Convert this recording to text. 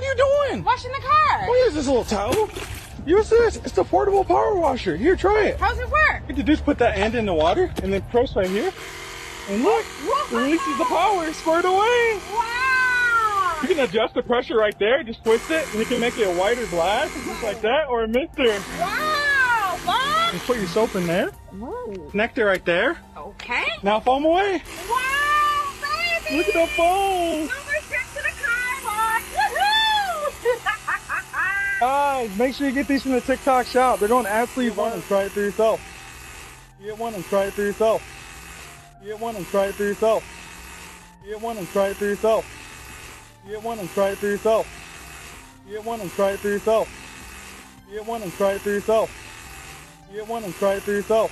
you doing? Washing the car. Oh, here's this little towel. Use this. It's a portable power washer. Here, try it. How's it work? What you do is put that end in the water and then press right here. And look, it releases the power. Squirt away. Wow. You can adjust the pressure right there. Just twist it, and you can make it a wider blast, just like that, or a mister. Wow, Bob. Just put your soap in there. Ooh. Connect it right there. Okay. Now foam away. Wow, baby. Look at the foam. No more trips to the car, Bob. Woohoo. Guys, make sure you get these from the TikTok shop. They're going absolutely fun, and try it for yourself. Get one and try it for yourself. Get one and try it for yourself. Get one and try it for yourself. Get one and try it for yourself. Get one and try it for yourself. Get one and try it for yourself. Get one and try it for yourself.